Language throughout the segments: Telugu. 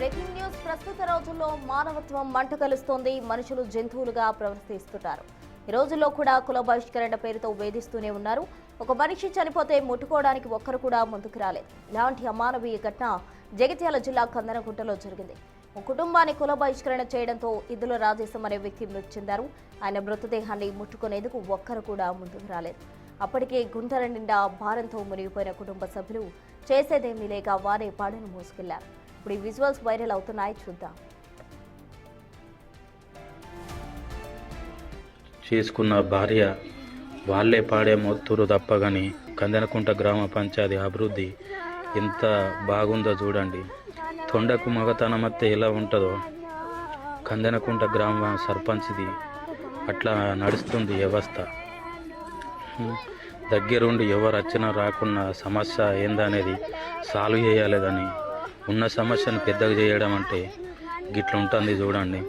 Breaking news. ప్రస్తుత రోజుల్లో మానవత్వం మంట కలుస్తోంది. మనుషులు జంతువులుగా ప్రవర్తిస్తున్నారు. ఈ రోజుల్లో కూడా కుల బహిష్కరణ పేరుతో వేధిస్తూనే ఉన్నారు. ఒక మనిషి చనిపోతే ముట్టుకోవడానికి ఒక్కరు కూడా ముందుకు రాలేదు. ఇలాంటి అమానవీయ ఘటన జగిత్యాల జిల్లా కందనగుట్టలో జరిగింది. ఒక కుటుంబాన్ని కుల బహిష్కరణ చేయడంతో ఇద్దుల రాజేశం అనే వ్యక్తి మృతి చెందారు. ఆయన మృతదేహాన్ని ముట్టుకునేందుకు ఒక్కరు కూడా ముందుకు రాలేదు. అప్పటికే గుంటల నిండా భారంతో మునిగిపోయిన కుటుంబ సభ్యులు చేసేదేమీ లేక వారే పాడను మోసుకెళ్లారు. ఇప్పుడు ఈ విజువల్స్ వైరల్ అవుతున్నాయి, చూద్దాం. చేసుకున్న భార్య వాళ్ళే పాడే మొత్తురు తప్పగాని కందనకుంట గ్రామ పంచాయతీ అభివృద్ధి ఎంత బాగుందో చూడండి. తొండకు మగతనమత్తే ఎలా ఉంటుందో కందనకుంట గ్రామ సర్పంచ్ది అట్లా నడుస్తుంది వ్యవస్థ. దగ్గరుండి ఎవరు వచ్చినా రాకున్న సమస్య ఏందనేది సాల్వ్ చేయాలి కానీ ఉన్న సమస్యను పెద్దగా చేయడం అంటే గిట్ల ఉంటుంది చూడండి.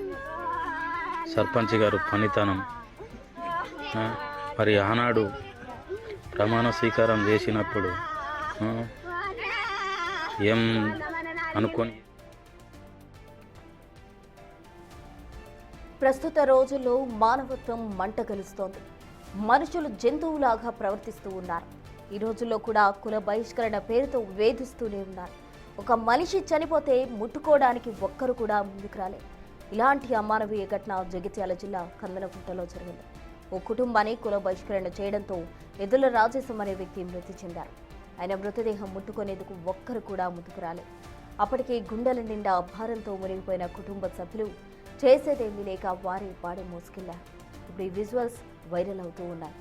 సర్పంచ్ గారు పనితనం. మరి ఆనాడు ప్రమాణ స్వీకారం చేసినప్పుడు ఏం అనుకొని ప్రస్తుత రోజుల్లో మానవత్వం మంట కలుస్తోంది. మనుషులు జంతువులాగా ప్రవర్తిస్తూ ఉన్నారు. ఈ రోజుల్లో కూడా కుల బహిష్కరణ పేరుతో వేధిస్తూనే ఉన్నారు. ఒక మనిషి చనిపోతే ముట్టుకోవడానికి ఒక్కరు కూడా ముందుకు రాలేదు. ఇలాంటి అమానవీయ ఘటన జగిత్యాల జిల్లా కందనగుట్టలో జరిగింది. ఓ కుటుంబాన్ని కుల బహిష్కరణ చేయడంతో ఎద్దుల రాజేశం అనే వ్యక్తి మృతి చెందారు. ఆయన మృతదేహం ముట్టుకునేందుకు ఒక్కరు కూడా ముందుకు రాలేదు. అప్పటికే గుండెల నిండా భారంతో మునిగిపోయిన కుటుంబ సభ్యులు చేసేదేమీ లేక వారే పాడే మోసుకెళ్లారు. ఇప్పుడు ఈ విజువల్స్ వైరల్ అవుతూ ఉన్నాయి.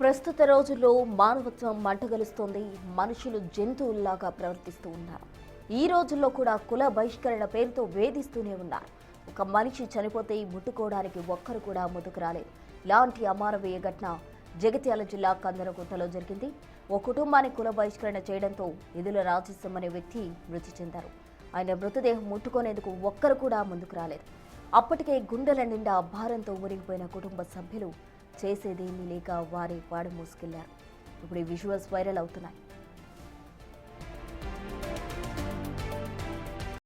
ప్రస్తుత రోజుల్లో మానవత్వం మంటగలుస్తోంది. మనుషులు జంతువుల్లాగా ప్రవర్తిస్తూ ఉన్నారు. ఈ రోజుల్లో కూడా కుల బహిష్కరణ పేరుతో వేధిస్తూనే ఉన్నారు. ఒక మనిషి చనిపోతే ముట్టుకోవడానికి ఒక్కరు కూడా ముందుకు రాలేదు. ఇలాంటి అమానవీయ ఘటన జగిత్యాల జిల్లా కందనగుట్టలో జరిగింది. ఓ కుటుంబాన్ని కుల బహిష్కరణ చేయడంతో ఎద్దుల రాజేశం అనే వ్యక్తి మృతి చెందారు. ఆయన మృతదేహం ముట్టుకునేందుకు ఒక్కరు కూడా ముందుకు రాలేదు. అప్పటికే గుండెల నిండా భారంతో మునిగిపోయిన కుటుంబ సభ్యులు చేసేదేమీ లేక వారే పాడు మోసుకెళ్లారు. ఇప్పుడు ఈ విజువల్స్ వైరల్ అవుతున్నాయి.